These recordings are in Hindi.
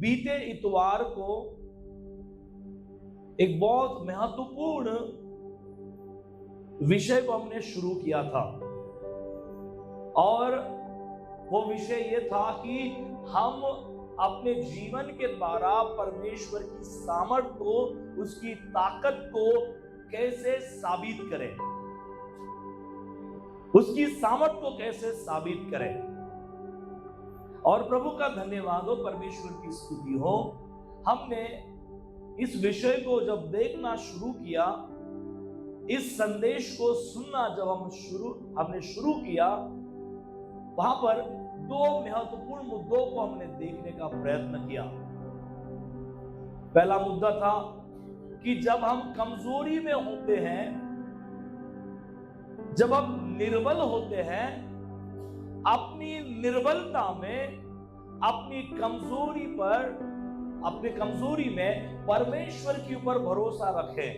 बीते इतवार को एक बहुत महत्वपूर्ण विषय को हमने शुरू किया था और वो विषय ये था कि हम अपने जीवन के द्वारा परमेश्वर की सामर्थ को, उसकी ताकत को कैसे साबित करें, उसकी सामर्थ को कैसे साबित करें। और प्रभु का धन्यवाद हो, परमेश्वर की स्तुति हो। हमने इस विषय को जब देखना शुरू किया, इस संदेश को सुनना जब हमने शुरू किया, वहां पर दो महत्वपूर्ण मुद्दों को हमने देखने का प्रयत्न किया। पहला मुद्दा था कि जब हम कमजोरी में होते हैं, जब हम निर्बल होते हैं, अपनी निर्बलता में, अपनी कमजोरी में परमेश्वर के ऊपर भरोसा रखें।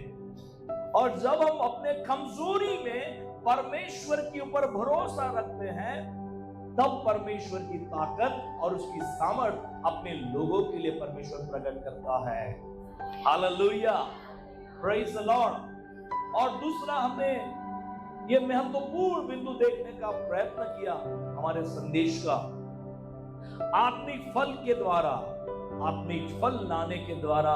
और जब हम अपने कमजोरी में परमेश्वर के ऊपर भरोसा रखते हैं, तब परमेश्वर की ताकत और उसकी सामर्थ अपने लोगों के लिए परमेश्वर प्रकट करता है। Hallelujah, praise the Lord. और दूसरा, हमने ये महत्वपूर्ण बिंदु देखने का प्रयत्न किया हमारे संदेश का, आत्मिक फल के द्वारा, आत्मिक फल लाने के द्वारा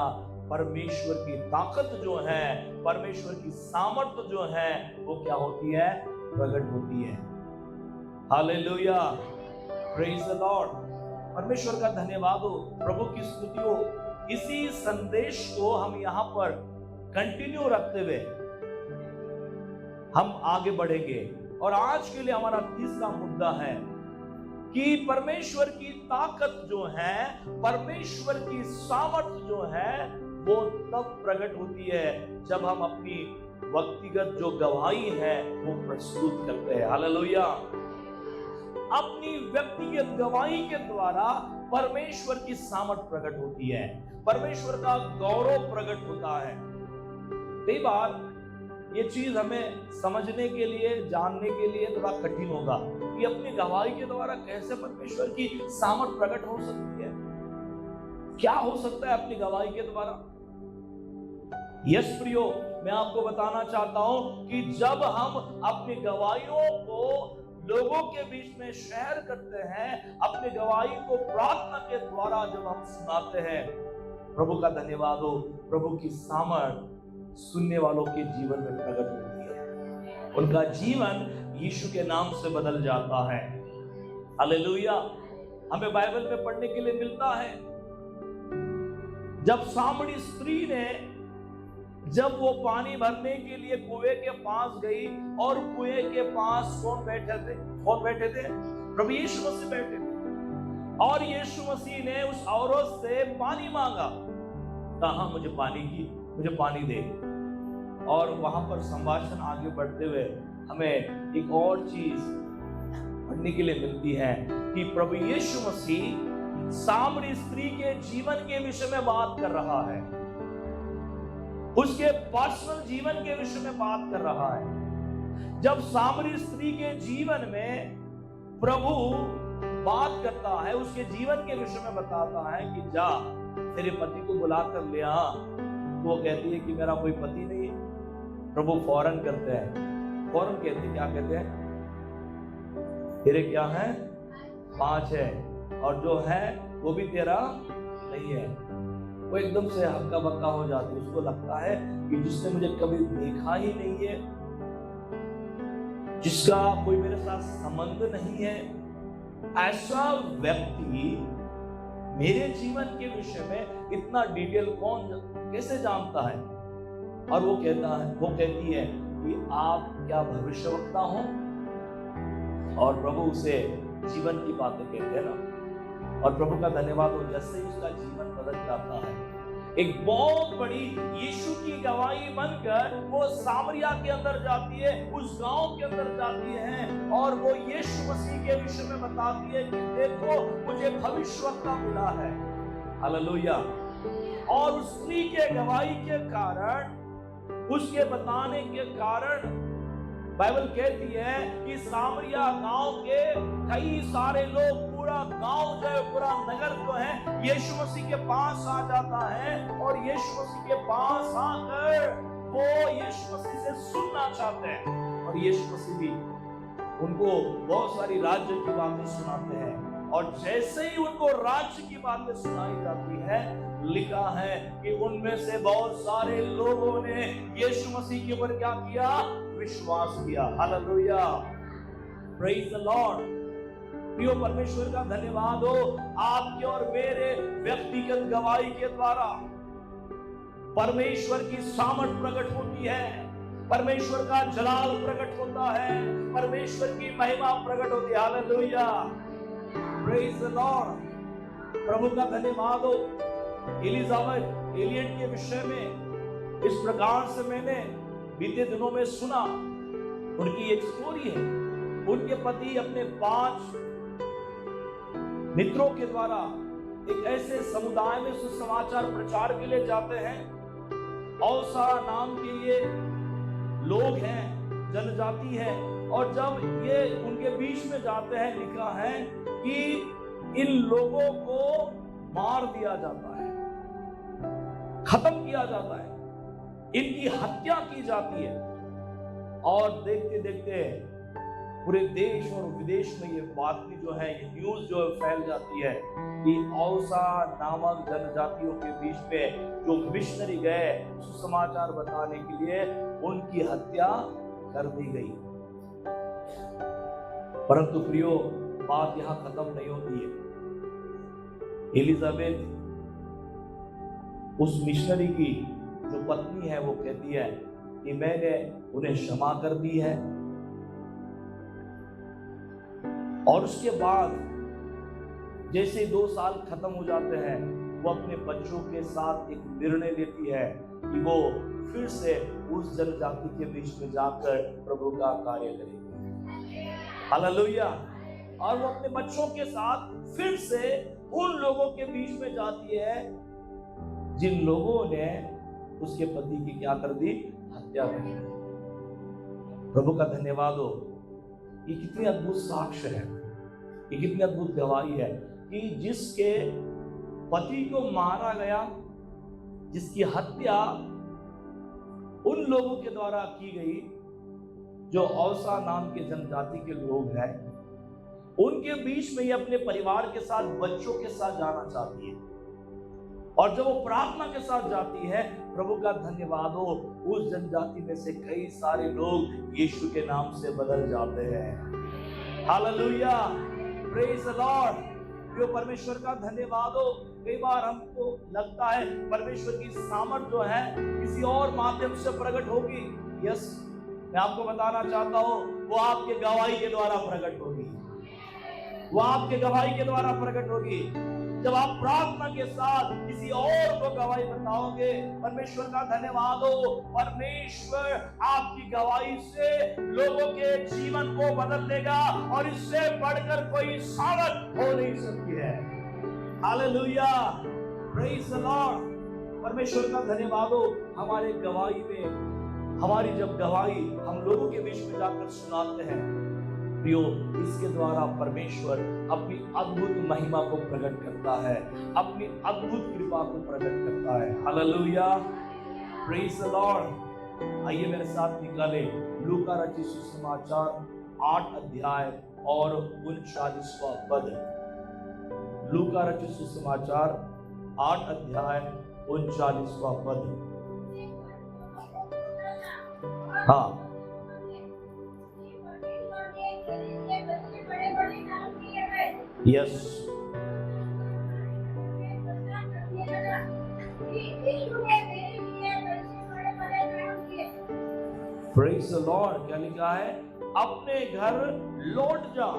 परमेश्वर की ताकत जो है, परमेश्वर की सामर्थ जो है, वो क्या होती है? प्रकट होती है। Hallelujah, praise the Lord. परमेश्वर का धन्यवाद हो, प्रभु की स्तुति हो। इसी संदेश को हम यहां पर कंटिन्यू रखते हुए हम आगे बढ़ेंगे। और आज के लिए हमारा तीसरा मुद्दा है कि परमेश्वर की ताकत जो है, परमेश्वर की सामर्थ जो है, वो तब प्रकट होती है जब हम अपनी व्यक्तिगत जो गवाही है वो प्रस्तुत करते हैं। हालेलुया। अपनी व्यक्तिगत गवाही के द्वारा परमेश्वर की सामर्थ प्रकट होती है, परमेश्वर का गौरव प्रकट होता है। कई बार ये चीज हमें समझने के लिए, जानने के लिए थोड़ा कठिन होगा कि अपनी गवाही के द्वारा कैसे परमेश्वर की सामर्थ प्रकट हो सकती है, क्या हो सकता है अपनी गवाही के द्वारा। यस प्रियो, मैं आपको बताना चाहता हूं कि जब हम अपनी गवाहियों को लोगों के बीच में शेयर करते हैं, अपनी गवाही को प्रार्थना के द्वारा जब हम सुनाते हैं, प्रभु का धन्यवाद हो, प्रभु की सामर्थ सुनने वालों के जीवन में प्रकट होती है, उनका जीवन यीशु के नाम से बदल जाता है। हालेलुया। हमें बाइबल में पढ़ने के लिए मिलता है, जब सामरी स्त्री ने, जब वो पानी भरने के लिए कुएं के पास गई, और कुएं के पास कौन बैठे थे? प्रभु यीशु मसीह बैठे थे। और यीशु मसीह ने उस औरत से पानी मांगा, कहा मुझे पानी दे। और वहां पर संभाषण आगे बढ़ते हुए हमें एक और चीज पढ़ने के लिए मिलती है कि प्रभु यीशु मसीह सामरी स्त्री के जीवन के विषय में बात कर रहा है, उसके पर्सनल जीवन के विषय में बात कर रहा है। जब सामरी स्त्री के जीवन में प्रभु बात करता है, उसके जीवन के विषय में बताता है कि जा तेरे पति को बुला कर ले आ, वो कहती है कि मेरा कोई पति नहीं है। प्रभु फौरन करते हैं, फौरन कहते हैं, क्या कहते हैं? तेरे क्या हैं? 5 है, और जो है वो भी तेरा नहीं है। वो एकदम से हक्का बक्का हो जाती है, उसको लगता है कि जिसने मुझे कभी देखा ही नहीं है, जिसका कोई मेरे साथ संबंध नहीं है, ऐसा व्यक्ति मेरे जीवन के विषय में इतना डिटेल कैसे जानता है? और वो कहती है कि आप क्या भविष्यवक्ता हो? और प्रभु उसे जीवन की बातें कहते हैं ना। और प्रभु का धन्यवाद हो, जैसे ही उसका जीवन बदल जाता है, एक बहुत बड़ी यीशु की गवाही बनकर वो सामरिया के अंदर जाती है, उस गांव के अंदर जाती है, और वो यीशु मसीह के विषय में बताती है कि देखो मुझे भविष्यवक्ता मिला है। हालेलुया। और उस स्त्री के गवाही के कारण, उसके बताने के कारण, बाइबल कहती है कि सामरिया गांव के कई सारे लोग पूरा गांव जो है, पूरा नगर जो है यीशु मसीह के पास आ जाता है और यीशु मसीह के पास आकर वो यीशु मसीह से सुनना चाहते हैं। और यीशु मसीह भी उनको बहुत सारी राज्य की बातें सुनाते हैं और जैसे ही उनको राज्य की बातें सुनाई जाती है, लिखा है कि उनमें से बहुत सारे लोगों ने यीशु मसीह के ऊपर क्या किया? विश्वास किया। Hallelujah, praise the Lord. प्रिय परमेश्वर का धन्यवाद हो, आपके और मेरे व्यक्तिगत गवाही के द्वारा परमेश्वर की सामर्थ प्रकट होती है, परमेश्वर का जलाल प्रकट होता है, परमेश्वर की महिमा प्रकट होती है। Hallelujah, praise the Lord. प्रभु का धन्यवाद हो। एलिजाबेथ एलियट के विषय में इस प्रकार से मैंने बीते दिनों में सुना। उनकी एक स्टोरी है। उनके पति अपने 5 मित्रों के द्वारा एक ऐसे समुदाय में सुसमाचार प्रचार के लिए जाते हैं। औसा नाम के ये लोग हैं, जनजाति है, और जब ये उनके बीच में जाते हैं, लिखा है कि इन लोगों को मार दिया जाता है, खत्म किया जाता है, इनकी हत्या की जाती है। और देखते देखते पूरे देश और विदेश में ये बात जो है, ये न्यूज जो है फैल जाती है कि औसा नामक जनजातियों के बीच में जो मिशनरी गए सुसमाचार बताने के लिए, उनकी हत्या कर दी गई। परंतु प्रियो, बात यहां खत्म नहीं होती है। एलिजाबेथ उस मिशनरी की जो पत्नी है वो कहती है कि मैंने उन्हें क्षमा कर दी है। और उसके बाद जैसे 2 साल खत्म हो जाते हैं, वो अपने बच्चों के साथ एक निर्णय लेती है कि वो फिर से उस जनजाति के बीच में जाकर प्रभु का कार्य करेगी। हालेलुया। और वो अपने बच्चों के साथ फिर से उन लोगों के बीच में जाती है जिन लोगों ने उसके पति की क्या कर दी? हत्या कर दी। प्रभु का धन्यवाद हो। ये कितनी अद्भुत साक्ष्य है, ये कितनी अद्भुत गवाही है कि जिसके पति को मारा गया, जिसकी हत्या उन लोगों के द्वारा की गई जो औसा नाम के जनजाति के लोग हैं, उनके बीच में ये अपने परिवार के साथ, बच्चों के साथ जाना चाहती है। और जब वो प्रार्थना के साथ जाती है, प्रभु का धन्यवाद हो, उस जनजाति में से कई सारे लोग यीशु के नाम से बदल जाते हैं। Hallelujah, praise the Lord. जो परमेश्वर का धन्यवाद हो। कई बार हमको लगता है परमेश्वर की सामर्थ जो है किसी और माध्यम से प्रकट होगी। यस, मैं आपको बताना चाहता हूं, वो आपके गवाही के द्वारा प्रकट होगी, वो आपके गवाही के द्वारा प्रकट होगी। जब आप प्रार्थना के साथ किसी और को गवाही बताओगे, परमेश्वर का धन्यवाद हो, परमेश्वर आपकी गवाही से लोगों के जीवन को बदल देगा और इससे बढ़कर कोई सामर्थ हो नहीं सकती है। Hallelujah, praise the Lord. परमेश्वर का धन्यवाद हो। हमारे गवाही में, हमारी जब गवाही हम लोगों के बीच में जाकर सुनाते हैं, प्रियो, इसके द्वारा परमेश्वर अपनी अद्भुत महिमा को प्रकट करता है, अपनी अद्भुत कृपा को प्रकट करता है। Hallelujah, praise the Lord. आइए मेरे साथ निकाले लूका रचित सुसमाचार 8 अध्याय और 39वां पद। लूका रचित सुसमाचार 8 अध्याय 39वां पद। हाँ, यस, प्रेज द लॉर्ड। क्या लिखा है? अपने घर लौट जा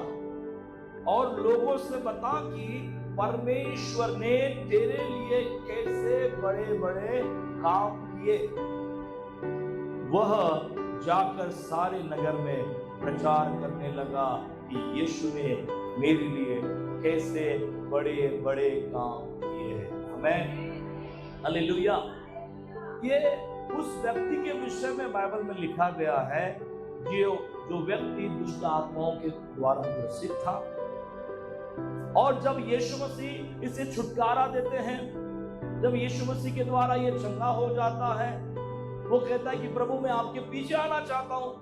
और लोगों से बता कि परमेश्वर ने तेरे लिए कैसे बड़े बड़े काम किए। वह जाकर सारे नगर में प्रचार करने लगा कि यीशु ने मेरे लिए कैसे बड़े बड़े काम किए हैं। आमीन, हालेलुया। ये उस व्यक्ति के विषय में बाइबल में लिखा गया है जो व्यक्ति दुष्ट आत्माओं के द्वारा ग्रसित था, और जब यीशु मसीह इसे छुटकारा देते हैं, जब यीशु मसीह के द्वारा ये चंगा हो जाता है, वो कहता है कि प्रभु मैं आपके पीछे आना चाहता हूं,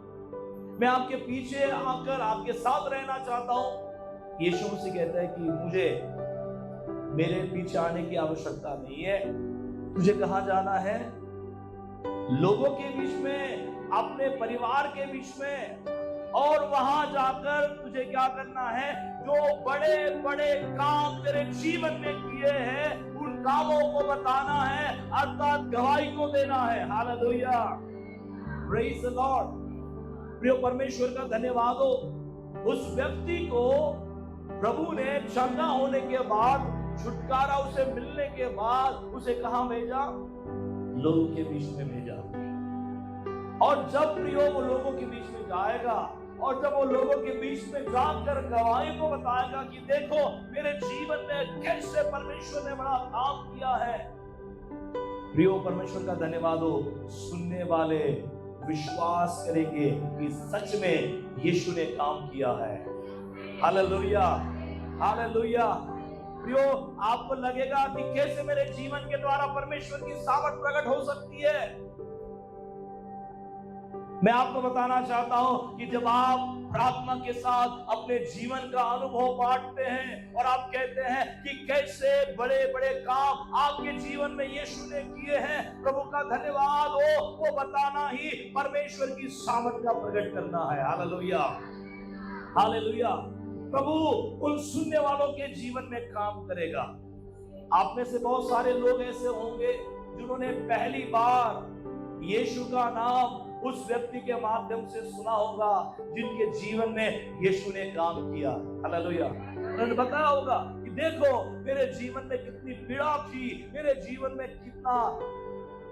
मैं आपके पीछे आकर आपके साथ रहना चाहता हूं। यीशु मसीह कहता है कि मुझे मेरे पीछे आने की आवश्यकता नहीं है, तुझे कहां जाना है? लोगों के बीच में, अपने परिवार के बीच में, और वहां जाकर तुझे क्या करना है? जो बड़े बड़े काम तेरे जीवन में किए हैं उन कामों को बताना है, अर्थात गवाही को देना है। Hallelujah, praise the Lord. प्रिय परमेश्वर का धन्यवाद हो। उस व्यक्ति को प्रभु ने चंगा होने के बाद, छुटकारा उसे मिलने के बाद उसे कहां भेजा? लोगों के बीच में भेजा। और जब प्रियो वो लोगों के बीच में जाएगा, और जब वो लोगों के बीच में जाकर गवाही को बताएगा कि देखो मेरे जीवन में कैसे परमेश्वर ने बड़ा काम किया है, प्रियो परमेश्वर का धन्यवाद हो, सुनने वाले विश्वास करेंगे कि सच में यीशु ने काम किया है। Hallelujah, hallelujah. प्रियो आपको लगेगा कि कैसे मेरे जीवन के द्वारा परमेश्वर की सामर्थ प्रकट हो सकती है। मैं आपको बताना चाहता हूं कि जब आप प्रार्थना के साथ अपने जीवन का अनुभव बांटते हैं और आप कहते हैं कि कैसे बड़े बड़े काम आपके जीवन में यीशु ने किए हैं, प्रभु का धन्यवाद हो, वो बताना ही परमेश्वर की सामर्थ का प्रकट करना है। Hallelujah, hallelujah. प्रभु उन सुनने वालों के जीवन में काम करेगा। आप में से बहुत सारे लोग ऐसे होंगे जिन्होंने पहली बार यीशु का नाम उस व्यक्ति के माध्यम से सुना होगा जिनके जीवन में यीशु ने काम किया। हालेलुया। उन्होंने बताया होगा कि देखो मेरे जीवन में कितनी पीड़ा थी, मेरे जीवन में कितना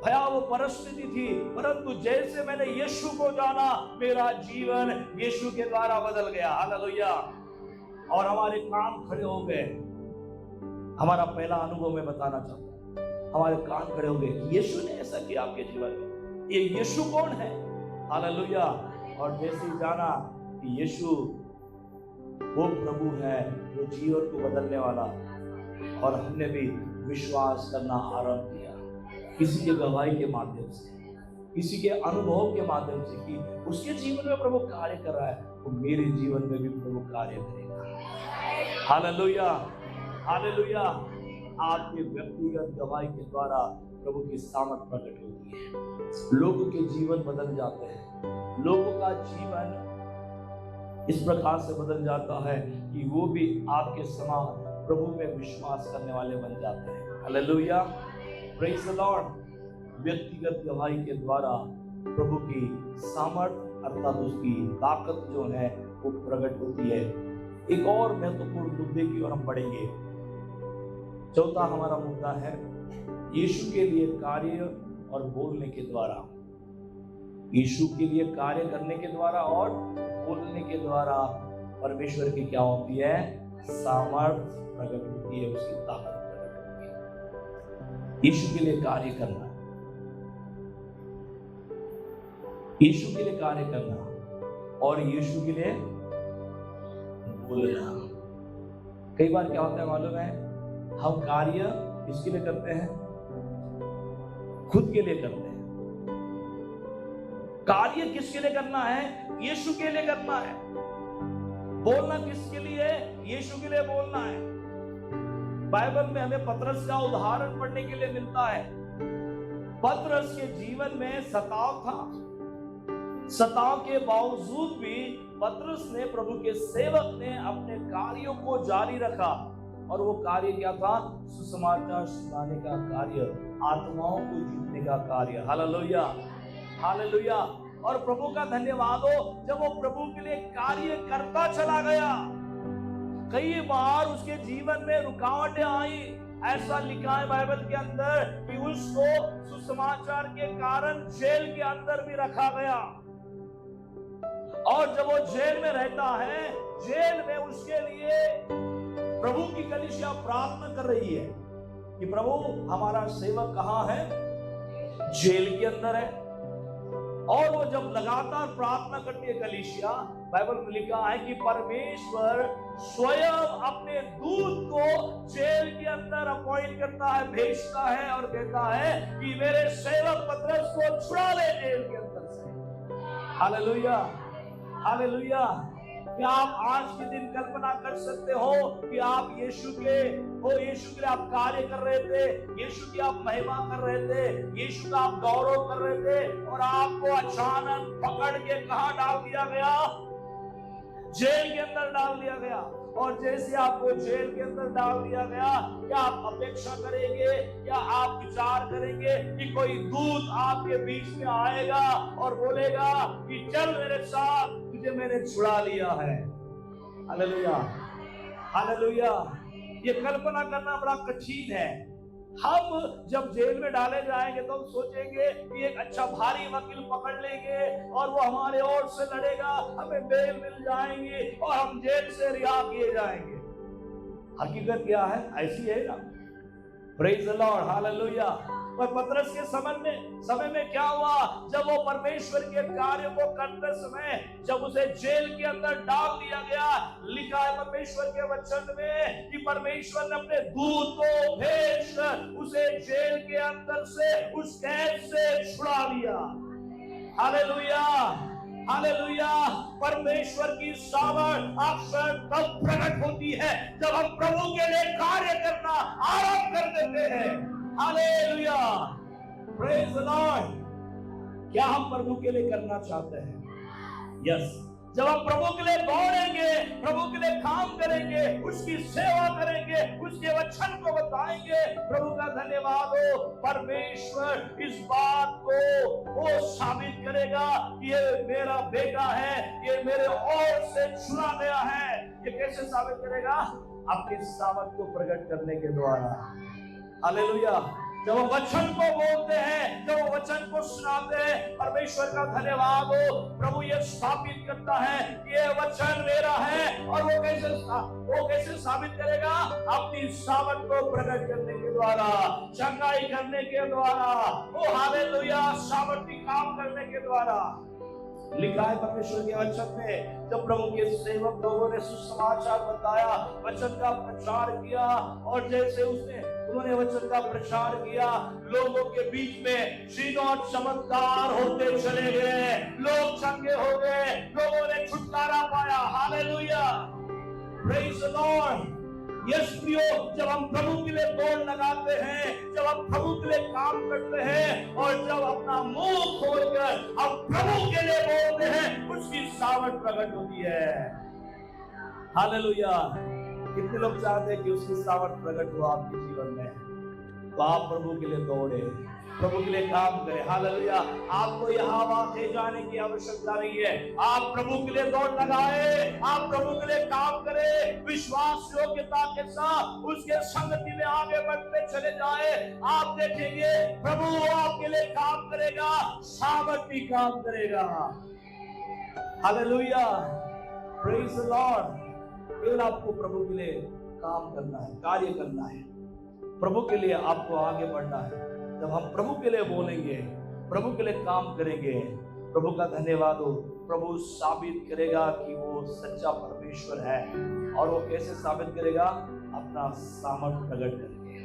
भयावह परिस्थिति थी, परंतु जैसे मैंने यीशु को जाना मेरा जीवन यीशु के द्वारा बदल गया। हालेलुया। और हमारे काम खड़े हो गए। हमारा पहला अनुभव मैं बताना चाहता हूं, हमारे कान खड़े हो गए कि यीशु ने ऐसा किया आपके जीवन में। ये यीशु कौन है? हालेलुया। और जैसे ही जाना कि यीशु वो प्रभु है जो जीवन को बदलने वाला, और हमने भी विश्वास करना आरंभ किया किसी के गवाही के माध्यम से, किसी के अनुभव के माध्यम से कि उसके जीवन में प्रभु कार्य कर रहा है, तो मेरे जीवन में भी प्रभु कार्य करेगा। Hallelujah, hallelujah. आपके व्यक्तिगत गवाही के द्वारा प्रभु की सामर्थ प्रकट होती है, लोगों के जीवन बदल जाते हैं, लोगों का जीवन इस प्रकार से बदल जाता है कि वो भी आपके समान प्रभु में विश्वास करने वाले बन जाते हैं। Hallelujah, praise the Lord. व्यक्तिगत गवाही के द्वारा प्रभु की सामर्थ अर्थात उसकी ताकत जो है वो प्रकट होती है। एक और महत्वपूर्ण मुद्दे की ओर हम बढ़ेंगे। चौथा हमारा मुद्दा है यीशु के लिए कार्य और बोलने के द्वारा। यीशु के लिए कार्य करने के द्वारा और बोलने के द्वारा परमेश्वर की क्या होती है? सामर्थ प्रकट होती है, उसकी ताकत प्रकट होती है। यीशु के लिए कार्य करना, यीशु के लिए कार्य करना और यीशु के लिए बोलना। कई बार क्या होता है मालूम है, हम कार्य किसके लिए करते हैं? खुद के लिए करते हैं। कार्य किसके लिए करना है? यीशु के लिए करना है। बोलना किसके लिए? यीशु के लिए बोलना है। बाइबल में हमें पतरस का उदाहरण पढ़ने के लिए मिलता है। पतरस के जीवन में सताव था, सताव के बावजूद भी पतरस ने, प्रभु के सेवक ने अपने कार्यों को जारी रखा। और वो कार्य क्या था? सुसमाचार सुनाने का कार्य, आत्माओं को जीतने का कार्य। Hallelujah, hallelujah. और प्रभु का धन्यवाद हो, जब वो प्रभु के लिए कार्य करता चला गया, कई बार उसके जीवन में रुकावटें आई। ऐसा लिखा है बाइबल के अंदर कि उसको सुसमाचार के कारण जेल के अंदर भी रखा गया। और जब वो जेल में रहता है, जेल में उसके लिए प्रभु की कलीसिया प्रार्थना कर रही है कि प्रभु हमारा सेवक कहां है? जेल के अंदर है। और वो जब लगातार प्रार्थना करती है कलीसिया, बाइबल में लिखा है कि परमेश्वर स्वयं अपने दूत को जेल के अंदर अपॉइंट करता है, भेजता है और कहता है कि मेरे सेवक पतरस को छुड़ा ले जेल के अंदर से। Hallelujah, hallelujah. क्या आप आज के दिन कल्पना कर सकते हो कि आप यीशु के लिए आप कार्य कर रहे थे, यीशु की आप महिमा कर रहे थे, यीशु का आप गौरव कर रहे थे, और आपको अचानक पकड़ के कहां डाल दिया गया? जेल के अंदर डाल दिया गया। और जैसे आपको जेल के अंदर डाल दिया गया, क्या आप अपेक्षा करेंगे, क्या आप विचार करेंगे कि कोई दूत आपके बीच में आएगा और बोलेगा कि चल मेरे साथ, तुझे मैंने छुड़ा लिया है? Hallelujah, hallelujah. ये कल्पना करना बड़ा कठिन है। हम जब जेल में डाले जाएंगे तो हम सोचेंगे कि एक अच्छा भारी वकील पकड़ लेंगे और वो हमारे ओर से लड़ेगा, हमें बेल मिल जाएंगी और हम जेल से रिहा किए जाएंगे। हकीकत क्या है? ऐसी है ना। Praise the Lord, hallelujah. पर पतरस के समय में क्या हुआ? जब वो परमेश्वर के कार्य को करते समय जब उसे जेल के अंदर डाल दिया गया, लिखा है परमेश्वर के वचन में कि परमेश्वर ने अपने दूत को भेजकर उसे जेल के अंदर से, उस कैद से छुड़ा लिया। Hallelujah, hallelujah. परमेश्वर की सामर्थ अक्सर तब प्रकट होती है जब हम प्रभु के लिए कार्य करना आरंभ कर देते हैं। Hallelujah, praise the Lord. क्या हम प्रभु के लिए करना चाहते हैं? यस। जब हम प्रभु के लिए दौड़ेंगे, प्रभु के लिए काम करेंगे, उसकी सेवा करेंगे, उसके वचन को बताएंगे, प्रभु का धन्यवाद हो, परमेश्वर इस बात को वो साबित करेगा कि ये मेरा बेटा है, ये मेरे ओर से चुना गया है। ये कैसे साबित करेगा? अपनी सामर्थ को प्रकट करने के द्वारा। हालेलुया। जब वो वचन को बोलते हैं, जब वो वचन को सुनाते हैं, परमेश्वर का धन्यवाद हो, प्रभु ये साबित करता है ये वचन मेरा है। और वो कैसे साबित करेगा? अपनी सामर्थ को प्रकट करने के द्वारा, चंगाई करने के द्वारा, वो हालेलुया, सामर्थी काम करने के द्वारा। लिखा है परमेश्वर के वचन में, जब प्रभु के सेवक लोगों ने सुसमाचार बताया, वचन का प्रचार किया, और जैसे उन्होंने वचन का प्रचार किया, लोगों के बीच में चिन्ह और चमत्कार होते चले गए, लोग चंगे हो गए, लोगों ने छुटकारा पाया। Hallelujah, praise the Lord. Yes प्रियो, जब हम प्रभु के लिए दौड़ लगाते हैं, जब हम प्रभु के लिए काम करते हैं, और जब अपना मुंह खोलकर हम प्रभु के लिए बोलते हैं, उसकी सामर्थ प्रकट होती है। हालेलुया। कितने लोग चाहते हैं कि उसकी सामर्थ प्रकट हो आपके जीवन में? तो आप प्रभु के लिए दौड़े, प्रभु के लिए काम करें। हालेलुया। आपको यहाँ वहां जाने की आवश्यकता नहीं है। आप प्रभु के लिए दौड़ लगाए, आप प्रभु के लिए काम करें, विश्वास योग्यता के साथ उसके संगति में आगे बढ़ते चले जाए। आप देखेंगे प्रभु आपके लिए काम करेगा, सामर्थी काम करेगा। Hallelujah, praise the Lord. केवल आपको प्रभु के लिए काम करना है, कार्य करना है, प्रभु के लिए आपको आगे बढ़ना है। जब हम प्रभु के लिए बोलेंगे, प्रभु के लिए काम करेंगे, प्रभु का धन्यवाद हो, प्रभु साबित करेगा कि वो सच्चा परमेश्वर है। और वो कैसे साबित करेगा? अपना सामर्थ प्रकट करके,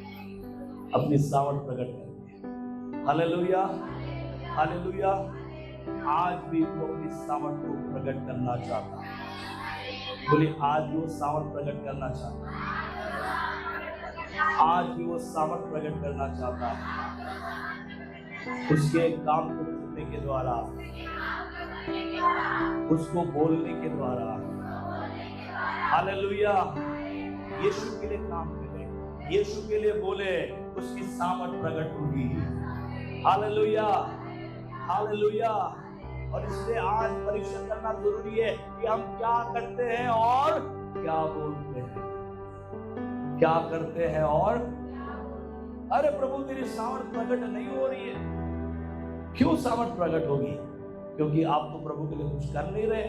अपनी सामर्थ प्रकट करके। Hallelujah, hallelujah. आज भी वो अपनी सामर्थ को प्रकट करना चाहता है। बोलिए, आज भी वो सामर्थ प्रकट करना चाहता है। आज भी वो सामर्थ प्रकट करना चाहता है। उसके काम को करने के द्वारा, उसको बोलने के द्वारा। हालेलुया। यीशु के लिए काम करें, यीशु के लिए बोले, उसकी सामर्थ प्रकट होगी। Hallelujah, hallelujah. और इसलिए आज परीक्षा करना जरूरी है कि हम क्या करते हैं और क्या बोलते हैं, क्या करते हैं और। अरे प्रभु, तेरी सामर्थ प्रकट नहीं हो रही है। क्यों सामर्थ प्रकट होगी? क्योंकि आप तो प्रभु के लिए कुछ कर नहीं रहे,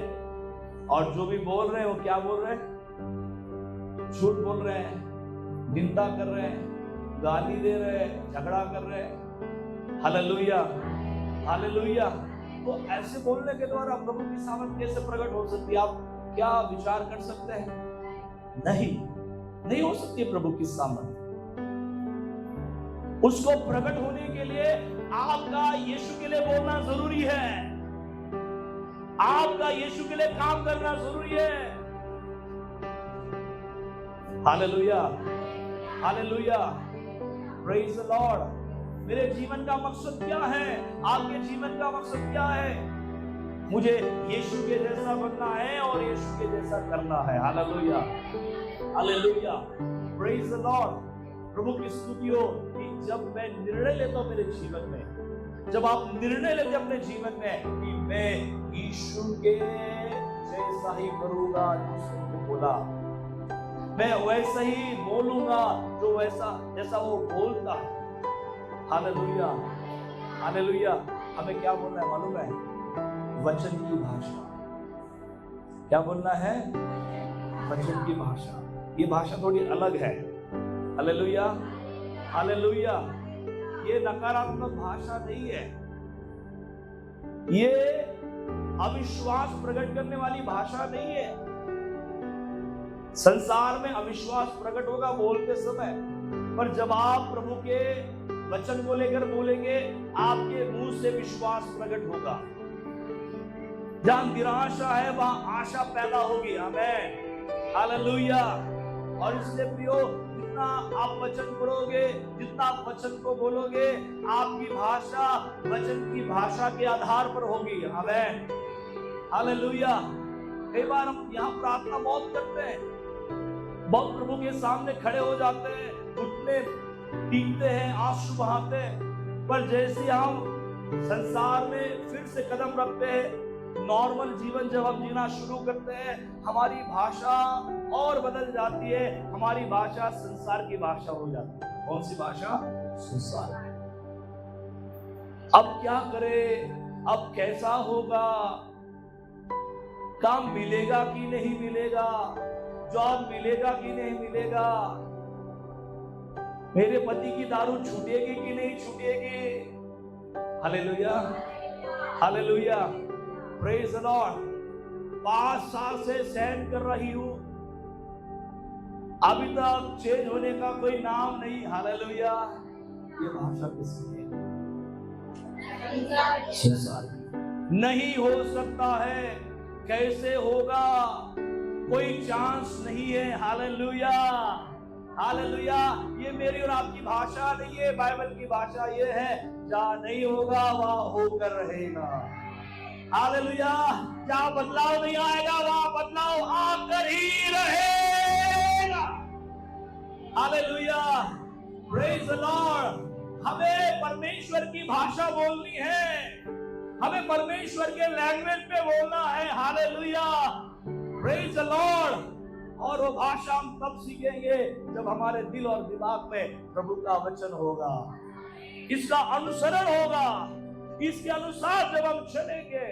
और जो भी बोल रहे हैं वो क्या बोल रहे हैं? झूठ बोल रहे हैं, निंदा कर रहे हैं, गाली दे रहे हैं, झगड़ा कर रहे हैं। Hallelujah, hallelujah. तो ऐसे बोलने के द्वारा प्रभु की सामर्थ कैसे प्रकट हो सकती है? आप क्या विचार कर सकते हैं? नहीं हो सकती है प्रभु की सामर्थ। उसको प्रकट होने के लिए आपका यीशु के लिए बोलना जरूरी है, आपका यीशु के लिए काम करना जरूरी है। Hallelujah, hallelujah, praise the Lord. मेरे जीवन का मकसद क्या है? आपके जीवन का मकसद क्या है? मुझे यीशु के जैसा बनना है और यीशु के जैसा करना है। Hallelujah, hallelujah, praise the Lord. प्रभु की स्तुति हो कि जब मैं निर्णय लेता हूं मेरे जीवन में, जब आप निर्णय लेते अपने जीवन में कि मैं यीशु के जैसा ही करूंगा जिसने बोला, मैं वैसा ही बोलूंगा जो वैसा जैसा वो बोलता। Hallelujah, hallelujah. हमें क्या बोलना है मालूम है? वचन की भाषा। क्या बोलना है? वचन की भाषा। ये भाषा थोड़ी अलग है। Hallelujah, hallelujah. ये नकारात्मक भाषा नहीं है, ये अविश्वास प्रकट करने वाली भाषा नहीं है। संसार में अविश्वास प्रकट होगा बोलते समय, पर जब आप प्रभु के वचन को लेकर बोलेंगे, आपके मुंह से विश्वास प्रकट होगा। जहां निराशा है वहां आशा पैदा होगी। आमीन, हालेलुया। और इसलिए प्रियो, जितना आप वचन पढ़ोगे, जितना आप वचन को बोलोगे, आपकी भाषा वचन की भाषा के आधार पर होगी। आमीन, हालेलुया। कई बार हम यहाँ प्रार्थना बहुत करते हैं, बहुत प्रभु के सामने खड़े हो जाते हैं, घुटने टीकते हैं, आंसू बहाते हैं, पर जैसे हम संसार में फिर से कदम रखते हैं, नॉर्मल जीवन जब हम जीना शुरू करते हैं, हमारी भाषा और बदल जाती है। हमारी भाषा संसार की भाषा हो जाती है। कौन सी भाषा? संसार। अब क्या करें? अब कैसा होगा? काम मिलेगा कि नहीं मिलेगा? जॉब मिलेगा कि नहीं मिलेगा? मेरे पति की दारू छूटेगी कि नहीं छूटेगी? Hallelujah, hallelujah, praise the Lord. 5 साल से सहन कर रही हूं, अभी तक चेंज होने का कोई नाम नहीं। हालेलुया। ये भाषा किसकी है? संसार की। नहीं हो सकता है, कैसे होगा? कोई चांस नहीं है। Hallelujah, hallelujah. ये मेरी और आपकी भाषा नहीं है, बाइबल की भाषा ये है, जहां नहीं होगा वहां होकर रहेगा। हालेलुया। जहां बदलाव नहीं आएगा वहां बदलाव आकर ही रहेगा। Hallelujah, praise the Lord. हमें परमेश्वर की भाषा बोलनी है, हमें परमेश्वर के लैंग्वेज पे बोलना है। Hallelujah, praise the Lord. और वो भाषा हम तब सीखेंगे जब हमारे दिल और दिमाग में प्रभु का वचन होगा, इसका अनुसरण होगा, इसके अनुसार जब हम चलेंगे।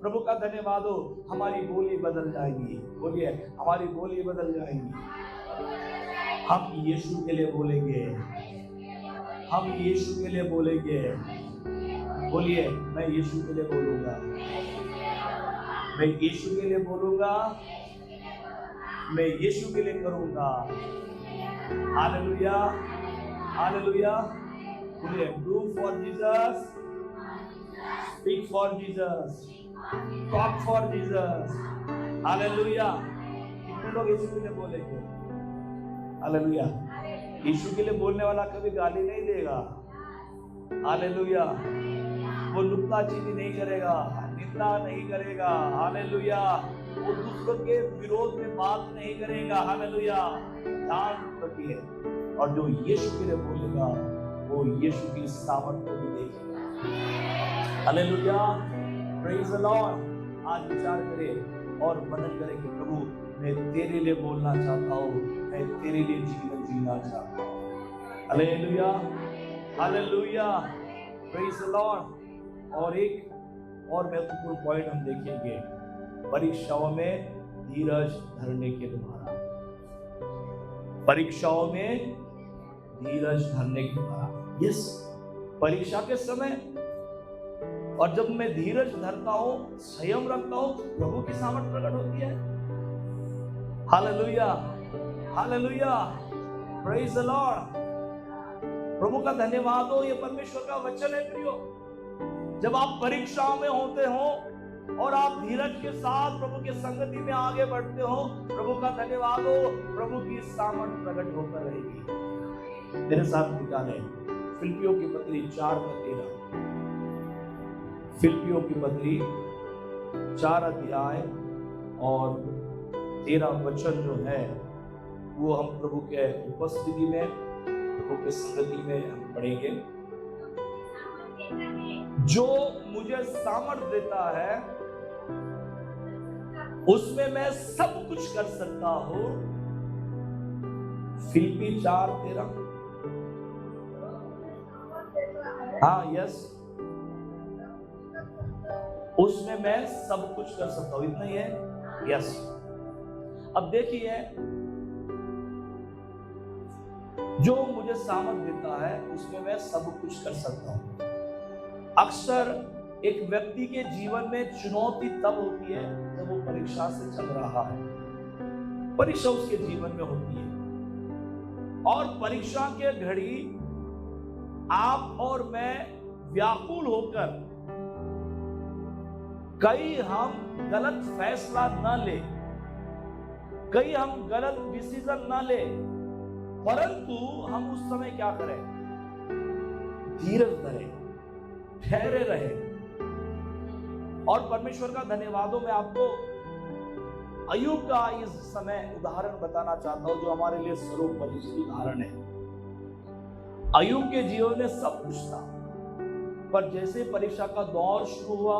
प्रभु का धन्यवाद हो, हमारी बोली बदल जाएगी। बोलिए, हमारी बोली बदल जाएगी। हम यीशु के लिए बोलेंगे, हम यीशु के लिए बोलेंगे। बोलिए, मैं यीशु के लिए बोलूंगा, मैं यीशु के लिए बोलूंगा, मैं यीशु के लिए करूंगा। Hallelujah, hallelujah. बोलिए, do for Jesus, speak for Jesus, talk for Jesus. Hallelujah. कितने लोग यीशु के लिए बोलेंगे? हालेलुया। यीशु के लिए बोलने वाला कभी गाली नहीं देगा। हालेलुया। वो नुक्ताचीनी नहीं करेगा, निंदा नहीं करेगा। हालेलुया। वो दूसरों के विरोध में बात नहीं करेगा। हालेलुया। ध्यान रखिए, और जो यीशु के लिए बोलेगा वो यीशु की सामर्थ को भी देखेगा। Hallelujah, praise the Lord. आज विचार करें और मनन करें कि प्रभु, मैं तेरे लिए बोलना चाहता हूँ, मैं तेरे लिए जीवन जीना चाहता हूँ। Hallelujah, hallelujah, praise the Lord. और एक और महत्वपूर्ण पॉइंट हम देखेंगे, परीक्षाओं में धीरज धरने के द्वारा। परीक्षाओं में धीरज धरने के द्वारा। यस, परीक्षा के समय और जब मैं धीरज धरता हूं, संयम रखता हूं, प्रभु की सामर्थ प्रकट होती है। Hallelujah. Hallelujah, praise the Lord. प्रभु का धन्यवाद हो। ये परमेश्वर का वचन है प्रियो। जब आप परीक्षाओं में होते हो और आप धीरज के साथ प्रभु के संगति में आगे बढ़ते हो, प्रभु का धन्यवाद हो, प्रभु की सामर्थ प्रकट होकर रहेगी। मेरे साथ निकाले फिलिप्पियों की पत्री 4:13। फिलिप्पियों की पत्री 4 अध्याय और 13 वचन जो है वो हम प्रभु के उपस्थिति में, प्रभु के संगति में हम पढ़ेंगे। जो मुझे सामर्थ देता है उसमें मैं सब कुछ कर सकता हूं। फिलिप्पी 4:13। हाँ, यस, उसमें मैं सब कुछ कर सकता हूं, इतना ही है। यस, अब देखिए, जो मुझे सामर्थ देता है उसमें मैं सब कुछ कर सकता हूं। अक्सर एक व्यक्ति के जीवन में चुनौती तब होती है जब वो परीक्षा से चल रहा है। परीक्षा उसके जीवन में होती है और परीक्षा के घड़ी आप और मैं व्याकुल होकर कहीं हम गलत फैसला न ले, कहीं हम गलत डिसीजन न ले, परंतु हम उस समय क्या करें? धीरज धरें, ठहरे रहे। और परमेश्वर का धन्यवाद हो। मैं आपको अय्यूब का इस समय उदाहरण बताना चाहता हूं जो हमारे लिए सर्वोपरि उदाहरण है। अय्यूब के जीवन में सब कुछ था, पर जैसे परीक्षा का दौर शुरू हुआ,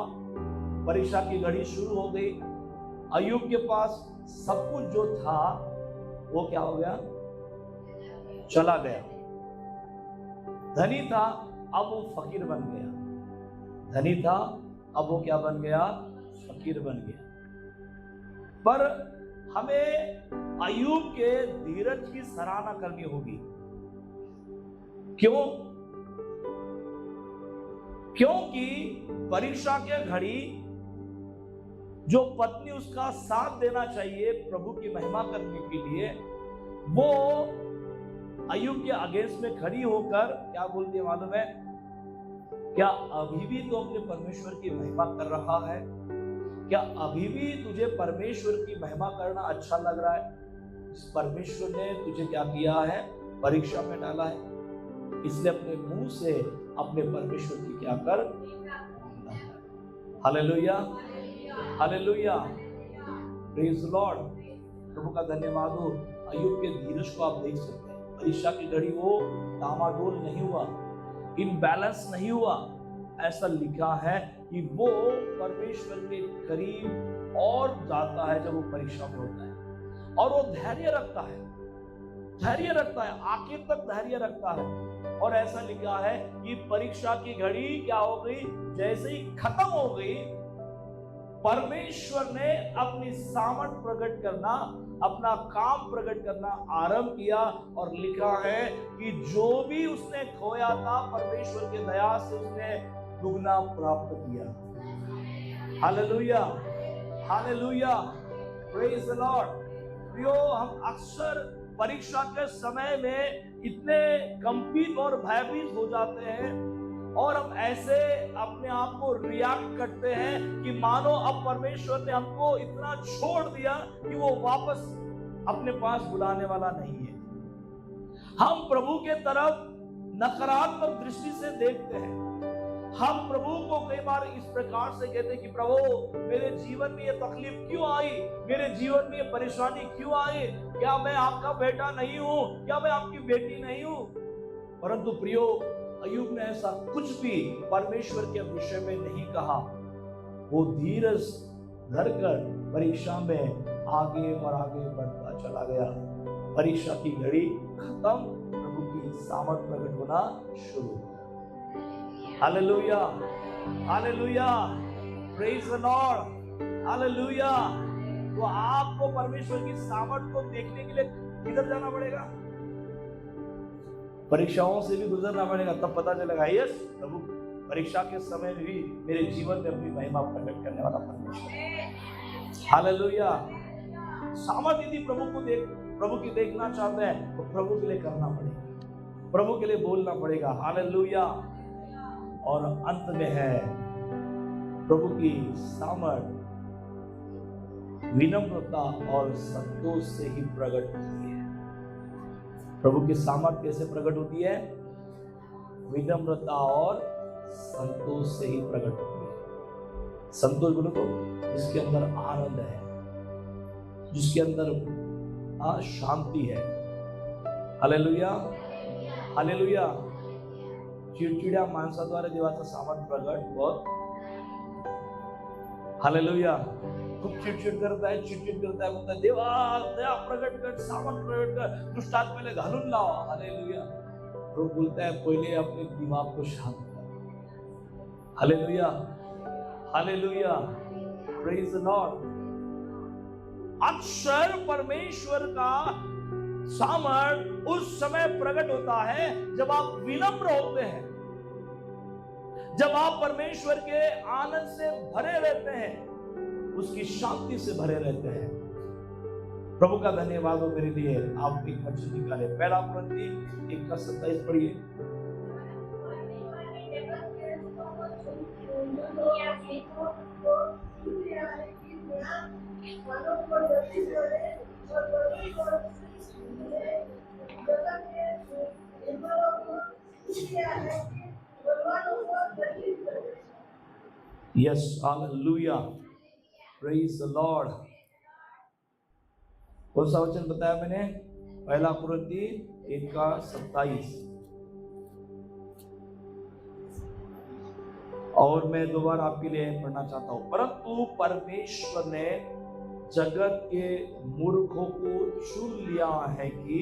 परीक्षा की घड़ी शुरू हो गई, अय्यूब के पास सब कुछ जो था वो क्या हो गया? चला गया। धनी था, अब वो फकीर बन गया। धनी था, अब वो क्या बन गया? फकीर बन गया। पर हमें अय्यूब के धीरज की सराहना करनी होगी। क्यों? क्योंकि परीक्षा के घड़ी जो पत्नी उसका साथ देना चाहिए प्रभु की महिमा करने के लिए, वो अय्यूब के अगेंस्ट में खड़ी होकर क्या बोलती है मालूम है? क्या अभी भी तो अपने परमेश्वर की महिमा कर रहा है? क्या अभी भी तुझे परमेश्वर की महिमा करना अच्छा लग रहा है? इस परमेश्वर ने तुझे क्या किया है? परीक्षा में डाला है, इसलिए अपने मुंह से अपने परमेश्वर की क्या कर? Hallelujah, hallelujah, praise the Lord. प्रभु का धन्यवाद हो। अय्यूब के धीरज को आप देख सकते हैं। परीक्षा की घड़ी वो डामाडोल नहीं हुआ, इम्बैलेंस नहीं हुआ। ऐसा लिखा है कि वो परमेश्वर के करीब और जाता है जब वो परीक्षा में होता है, और वो धैर्य रखता है, धैर्य रखता है, आखिर तक धैर्य रखता है। और ऐसा लिखा है कि परीक्षा की घड़ी क्या हो गई? जैसे ही खत्म हो गई, परमेश्वर ने अपनी सामर्थ प्रकट करना, अपना काम प्रकट करना आरंभ किया। और लिखा है कि जो भी उसने खोया था, परमेश्वर की दया से उसने दुगना प्राप्त किया। Hallelujah, hallelujah, praise the Lord. प्रियो, हम अक्सर परीक्षा के समय में इतने कंपित और भयभीत हो जाते हैं और हम ऐसे अपने आप को रिएक्ट करते हैं कि मानो अब परमेश्वर ने हमको इतना छोड़ दिया कि वो वापस अपने पास बुलाने वाला नहीं है। हम प्रभु के तरफ नकारात्मक दृष्टि से देखते हैं। हम प्रभु को कई बार इस प्रकार से कहते हैं कि प्रभु, मेरे जीवन में ये तकलीफ क्यों आई? मेरे जीवन में ये परेशानी क्यों आई? क्या मैं आपका बेटा नहीं हूं? क्या मैं आपकी बेटी नहीं हूं? परंतु प्रियो, अय्यूब ने ऐसा कुछ भी परमेश्वर के विषय में नहीं कहा। वो धीरज धरकर परीक्षा में आगे और आगे बढ़ता चला गया। परीक्षा की घड़ी खत्म, प्रभु की सामर्थ प्रकट होना शुरू। Hallelujah, hallelujah, praise the Lord, hallelujah. तो आपको परमेश्वर की सामर्थ को देखने के लिए किधर जाना पड़ेगा? परीक्षाओं से भी गुजरना पड़ेगा, तब पता चलेगा यस, प्रभु परीक्षा के समय में भी मेरे जीवन में अपनी महिमा प्रकट करने वाला परमेश्वर। हालेलुया। सामर्थ यदि प्रभु को प्रभु की देखना चाहते हैं, तो प्रभु के लिए करना पड़ेगा, प्रभु के लिए बोलना पड़ेगा। हालेलुया। और अंत में है प्रभु की सामर्थ विनम्रता और संतोष से ही प्रकट होती है। प्रभु की सामर्थ कैसे प्रकट होती है? विनम्रता और संतोष से ही प्रकट होती है। संतोष बोलो तो जिसके अंदर आनंद है, जिसके अंदर शांति है। Hallelujah, hallelujah. चिडचिड्या माणसाद्वारे देवाचा सामर्थ प्रकट होत। हालेलुया। खूप चिडचिड करत आहे, चिडचिड करत आहे, म्हणतात देवा दया प्रकट कर, सामर्थ प्रकट कर, दुष्टात पहले घालून लावा। हालेलुया। तो बोलता है पहले अपने दिमाग को शांत कर। Hallelujah, hallelujah, praise the Lord. अक्षर परमेश्वर का सामर्थ उस समय प्रकट होता है जब आप विनम्र होते हैं, जब आप परमेश्वर के आनंद से भरे रहते हैं, उसकी शांति से भरे रहते हैं। प्रभु का धन्यवाद हो मेरे लिए। आप एक वचन निकाले, पहला कुरिन्थी 1:27 पढ़िए। Yes, hallelujah, praise the Lord. कौन सा वचन बताया मैंने? पहला कुरिन्थी 1:27। और मैं दोबारा आपके लिए पढ़ना चाहता हूं। परंतु परमेश्वर ने जगत के मूर्खों को चुन लिया है कि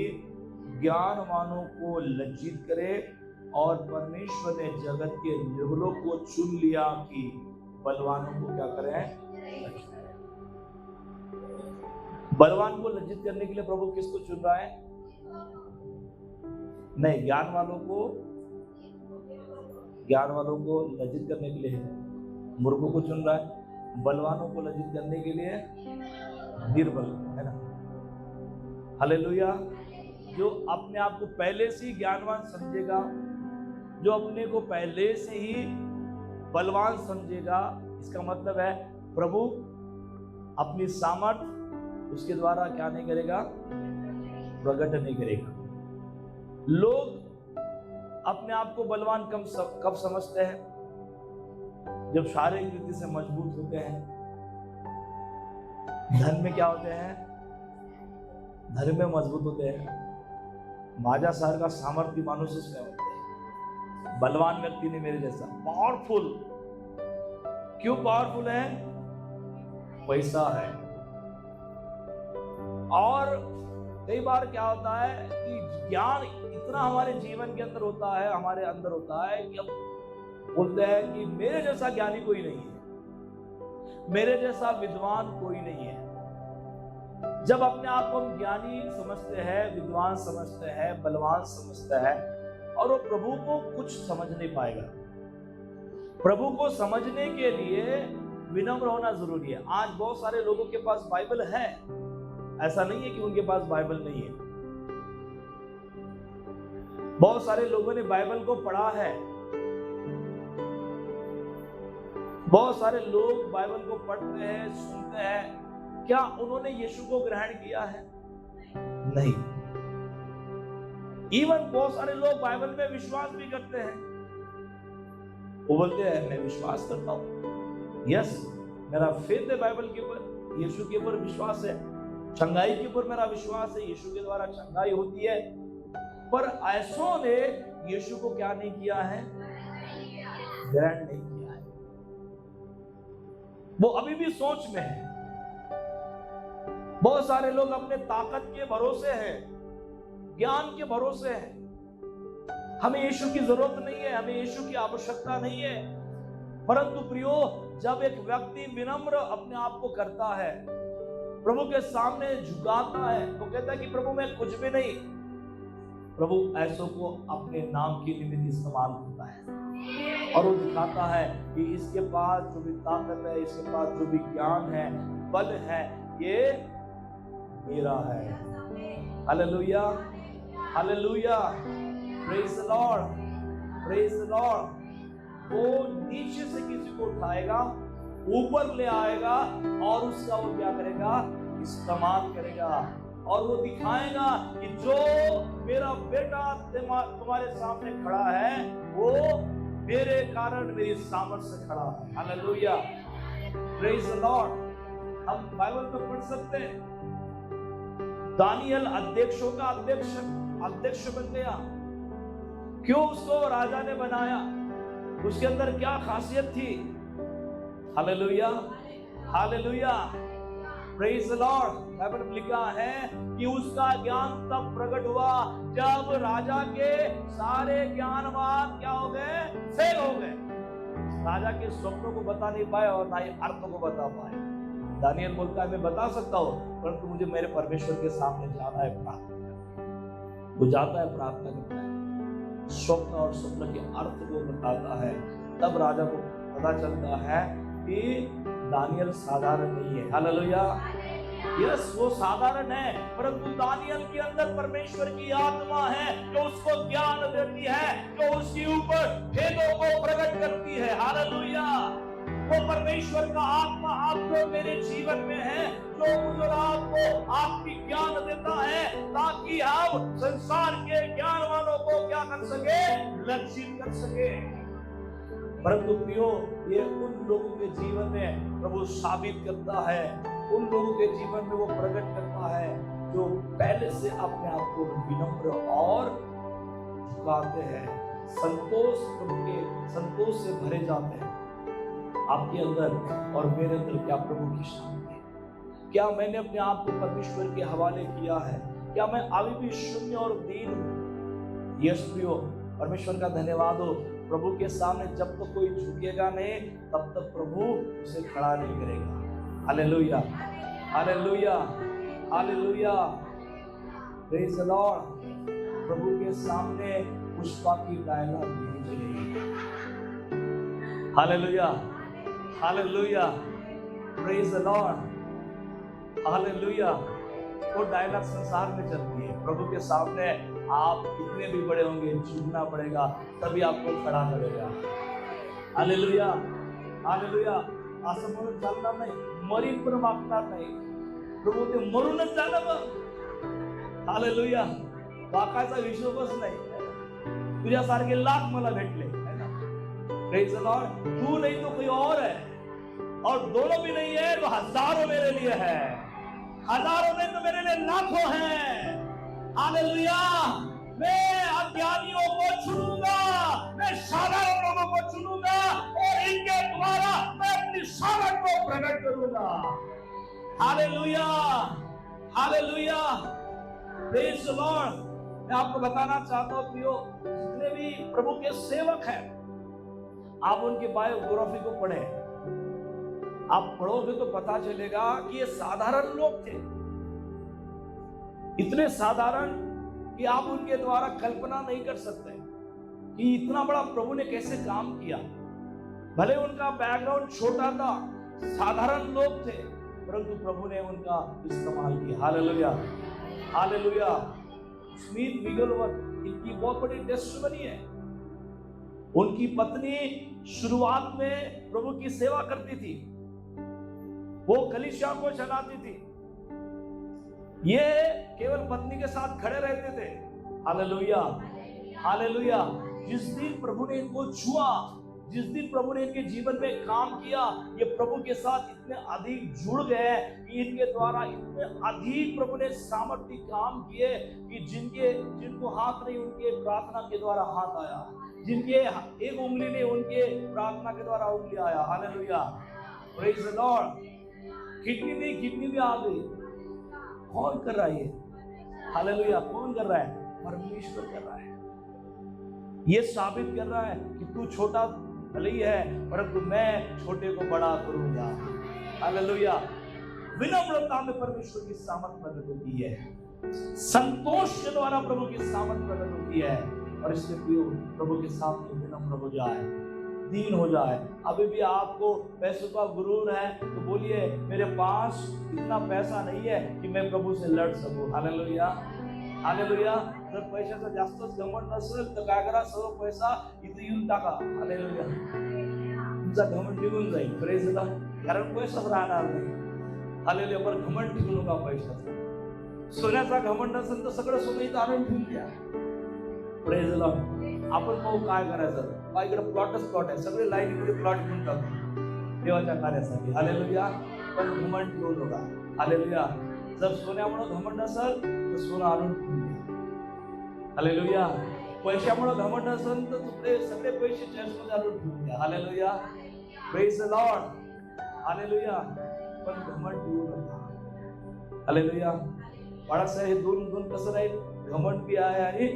ज्ञानवानों को लज्जित करे, और परमेश्वर ने जगत के निर्बलों को चुन लिया कि बलवानों को क्या करें? बलवान को लज्जित करने के लिए प्रभु किसको चुन रहा है? नहीं, ज्ञान वालों को लज्जित करने के लिए मूर्खों को चुन रहा है, बलवानों को लज्जित करने के लिए निर्बल, है ना। हालेलुया। जो अपने आप को पहले से ही ज्ञानवान समझेगा, जो अपने को पहले से ही बलवान समझेगा, इसका मतलब है प्रभु अपनी सामर्थ उसके द्वारा क्या नहीं करेगा? प्रकट नहीं करेगा। लोग अपने आप को बलवान कब समझते हैं? जब शारीरिक रीति से मजबूत होते हैं। धन में क्या होते हैं? धन में मजबूत होते हैं। माझ्यासारखा सामर्थ्य माणूस उसमें होता है, बलवान व्यक्ति ने मेरे जैसा पावरफुल। क्यों पावरफुल है? पैसा है। और कई बार क्या होता है कि ज्ञान इतना हमारे जीवन के अंदर होता है, हमारे अंदर होता है कि हम बोलते हैं कि मेरे जैसा ज्ञानी कोई नहीं है, मेरे जैसा विद्वान कोई नहीं है। जब अपने आप को हम ज्ञानी समझते हैं, विद्वान समझते हैं, बलवान समझते हैं, और वो प्रभु को कुछ समझ नहीं पाएगा। प्रभु को समझने के लिए विनम्र होना जरूरी है। आज बहुत सारे लोगों के पास बाइबल है, ऐसा नहीं है कि उनके पास बाइबल नहीं है। बहुत सारे लोगों ने बाइबल को पढ़ा है, बहुत सारे लोग बाइबल को पढ़ते हैं, सुनते हैं। क्या उन्होंने यीशु को ग्रहण किया है? नहीं। इवन बहुत सारे लोग बाइबल में विश्वास भी करते हैं। वो बोलते हैं मैं विश्वास करता हूं, यस मेरा फेथ है बाइबल के ऊपर, यीशु के ऊपर विश्वास है, चंगाई के ऊपर मेरा विश्वास है, यीशु के द्वारा चंगाई होती है। पर ऐसों ने यीशु को क्या नहीं किया है? ग्रहण नहीं किया है। वो अभी भी सोच में है। बहुत सारे लोग अपने ताकत के भरोसे हैं, ज्ञान के भरोसे हैं। हमें यीशु की जरूरत नहीं है, हमें यीशु की आवश्यकता नहीं है। परंतु प्रियो, जब एक व्यक्ति विनम्र अपने आप को करता है, प्रभु के सामने झुकाता है, वो कहता है कि प्रभु मैं कुछ भी नहीं, प्रभु ऐसों को अपने नाम के निमित्त इस्तेमाल करता है और वो दिखाता है कि इसके पास जो भी ताकत है, इसके पास जो भी ज्ञान है, बल है, ये मेरा है। Hallelujah, hallelujah, praise the Lord, praise the Lord. वो नीचे से किसी को उठाएगा, ऊपर ले आएगा और उसका वो क्या करेगा, इस्तेमाल करेगा और वो दिखाएगा कि जो मेरा बेटा तुम्हारे सामने खड़ा है वो मेरे कारण, मेरी सामर्थ्य से खड़ा है। Hallelujah, praise the Lord. हम बाइबल में पढ़ सकते हैं, दानियल अध्यक्षों का अध्यक्ष बन गया। क्यों उसको राजा ने बनाया? उसके अंदर क्या खासियत थी? Hallelujah, hallelujah, praise the Lord. Bible में लिखा है कि उसका ज्ञान तब प्रकट हुआ जब राजा के सारे ज्ञानवान क्या हो गए, फेल हो गए। राजा के स्वप्नों को बता नहीं पाए और ना ही अर्थों को बता पाए। दानियल बोलता है मैं बता सकता हूँ, परंतु मुझे मेरे परमेश्वर के सामने जाना है, प्रार्थना करना। वो जाता है, प्रार्थना करता है, स्वप्न और स्वप्न के अर्थ को बताता है। तब राजा को पता चलता है कि दानियल साधारण नहीं है। हालेलुया, यस, वो साधारण है, परंतु दानियल के अंदर परमेश्वर की आत्मा है जो उसको ज्ञान देती है, जो उसके ऊपर भेदों को प्रकट करती है। हालेलुया, वो परमेश्वर का आत्मा आपको मेरे जीवन में है जो मुझे आपको आपकी ज्ञान देता है ताकि हम संसार के ज्ञान वालों को क्या कर सके, लक्षित कर सके। परंतु प्रियो, ये उन लोगों के जीवन में प्रभु साबित करता है, उन लोगों के जीवन में वो प्रकट करता है जो पहले से अपने आप को विनम्र और झुकाते हैं, संतोष से भरे जाते हैं। आपके अंदर और मेरे अंदर क्या प्रभु की शांति है? क्या मैंने अपने आप को परमेश्वर के हवाले किया है? क्या मैं अभी भी शून्य और दीन हूं? यस प्रियो, परमेश्वर का धन्यवाद हो। प्रभु के सामने जब तक कोई झुकेगा नहीं तब तक प्रभु उसे खड़ा नहीं करेगा। Hallelujah, hallelujah, hallelujah, praise the Lord. प्रभु के सामने पुष्पा की डायलॉग नहीं चलेगी। Hallelujah, hallelujah, praise the Lord, hallelujah. वो डायलॉग संसार में चलती है। प्रभु के सामने आप कितने भी बड़े होंगे, झुकना पड़ेगा, तभी आपको खड़ा करेगा। Hallelujah, hallelujah. असं म्हणून चालणार नाही, मरीन पण मागणार नाही, प्रभू ते मरूनच झालं मग। हालेलुया, वाकायचा हिशोबच नाही, तुझ्यासारखे लाख मला भेटले, है ना? Praise the Lord. तू नहीं तो कोई और है, और दोनों भी नहीं है तो हजारों मेरे लिए है, हजारों नहीं तो मेरे लिए लाखों हैं। हालेलुया, मैं अज्ञानियों को चुनूंगा, मैं साधारण लोगों को चुनूंगा और इनके द्वारा मैं अपनी सामर्थ को प्रकट करूंगा। Hallelujah, hallelujah, praise the Lord. मैं आपको बताना चाहता हूं प्रियो, जितने भी प्रभु के सेवक हैं, आप उनकी बायोग्राफी को पढ़ें। आप पढ़ोगे तो पता चलेगा कि ये साधारण लोग थे, इतने साधारण कि आप उनके द्वारा कल्पना नहीं कर सकते कि इतना बड़ा प्रभु ने कैसे काम किया। भले उनका बैकग्राउंड छोटा था, साधारण लोग थे, परंतु प्रभु ने उनका इस्तेमाल किया। Hallelujah, hallelujah. स्मिथ विगलवर्थ इनकी बहुत बड़ी टेस्टिमनी है। उनकी पत्नी शुरुआत में प्रभु की सेवा करती थी, वो कलीसिया को चलाती थी, ये केवल पत्नी के साथ खड़े रहते थे। Hallelujah, hallelujah. जिस दिन प्रभु ने इनको छुआ, जिस दिन प्रभु ने इनके जीवन में काम किया, ये प्रभु के साथ इतने अधिक जुड़ गए कि इनके द्वारा इतने अधिक प्रभु ने सामर्थ्य काम किए कि जिनको हाथ नहीं उनके प्रार्थना के द्वारा हाथ आया, जिनके एक उंगली नहीं उनके प्रार्थना के द्वारा उंगली आया। Hallelujah, praise the Lord. Kidney भी आ गई। कौन कर रहा है ये? हालेलुया, कौन कर रहा है? परमेश्वर कर रहा है। ये साबित कर रहा है कि तू छोटा भले ही है, परंतु मैं छोटे को बड़ा करूंगा। हालेलुया। विनम्रता में परमेश्वर की सामर्थ प्रकट होती है, संतोष के द्वारा प्रभु की सामर्थ प्रकट होती है। और इसलिए प्रभु के सामने विनम्र हो जाए, दीन हो जाए। अभी भी आपको पैसों का गुरूर है तो बोलिए मेरे पास इतना पैसा नहीं है कि मैं प्रभु से लड़ सकूं। Hallelujah, hallelujah. जर पैशाचा जास्तच घमंड नसेल तर काय करा, सर्व पैसा इथे येऊन टाका. हालेलुया. तुमचा घमंड निघून जाईल. Praise the Lord. कारण पैसाच राहणार नाही. हालेलुया. पण घमंड ठेवू नका पैशाचा. सोन्याचा घमंड असेल तर सगळं सोनं इथं आणून ठेवून द्या. Praise the Lord. आपण पाहू काय करायचं. इकडे प्लॉटच प्लॉट आहे. सगळे लाईन इकडे प्लॉट घेऊन टाकू देवाच्या कार्यासाठी. हालेलुया. पण घमंड ठेवू नका. हालेलुया. जर सोन्यामुळे घमंड असेल तर सोनं आणून ठेवून द्या. हालेलुया. पैशामुळे घमंड असेल तर तुकडे सगळे पैसे चर्चमध्ये आणून ठेवून द्या. Hallelujah. Praise the Lord. Hallelujah. पण घमंड ठेवू नका. हालेलुया. बाळासाहेब हे दोन कसं राहील, घमंड बी आहे आणि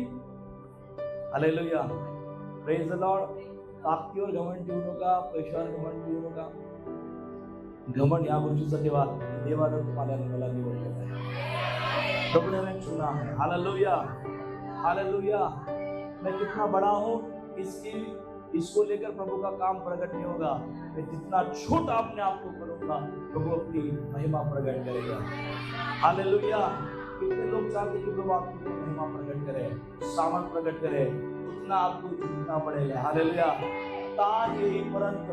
हालेलुया. Praise the Lord. ताकदीवर घमंड ठेवू नका, पैशावर घमंड ठेवू नका. घमंड या गोष्टीचा देवानं तुम्हाला मला निवडलेला आहे. प्रभु ने हमें चुना है. हालेलुया. हालेलुया. मैं कितना बड़ा हूँ इसको लेकर प्रभु का काम प्रकट नहीं होगा. मैं जितना छोटा अपने आप को करूंगा प्रभु अपनी महिमा प्रकट करेगा. हालेलुया. कितने लोग चाहते कि प्रभु आपकी महिमा प्रकट करे, सामर्थ प्रकट करे, उतना आपको झुकना पड़ेगा. हालेलुया. तान येईपर्यंत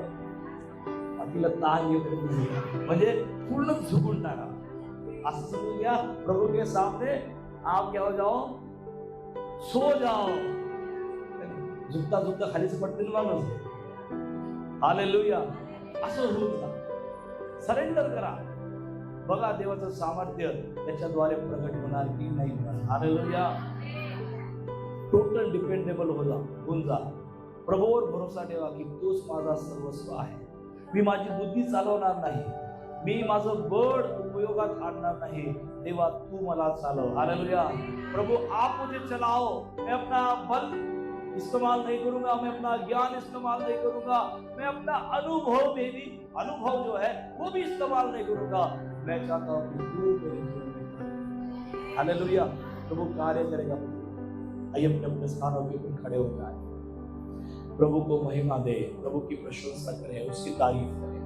आपल्याला तान येईपर्यंत म्हणजे पूर्ण झुकून टाका. असं समजून घ्या, प्रभु के सामने आप क्या हो जाओ, सो जाओ. झुकता झुकता खालीच पडतील माणूस. हालेलुया. असं होऊन जा. सरेंडर करा. बघा देवाचं सामर्थ्य त्याच्याद्वारे प्रगट होणार की नाही होणार. हालेलुया. टोटल डिपेंडेबल होऊन जा. प्रभूवर भरोसा ठेवा की तोच माझा सर्वस्व आहे. मी माझी बुद्धी चालवणार नाही, मी माझं बळ उपयोगात आणणार नाही. देवा तू मला चालव. हालेलुया. प्रभु आप मुझे चलाओ. मैं अपना बल इस्तेमाल नहीं करूंगा, मैं अपना ज्ञान इस्तेमाल नहीं करूंगा, मैं अपना अनुभव जो है वो भी इस्तेमाल नहीं करूंगा. मैं चाहता हूं कि तू मेरे जीवन में. हालेलुया. प्रभु कार्य करेगा. आइए अपने अपने स्थानों के ऊपर खड़े हो जाए. प्रभु को महिमा दे, प्रभु की प्रशंसा करें, उसकी तारीफ करें.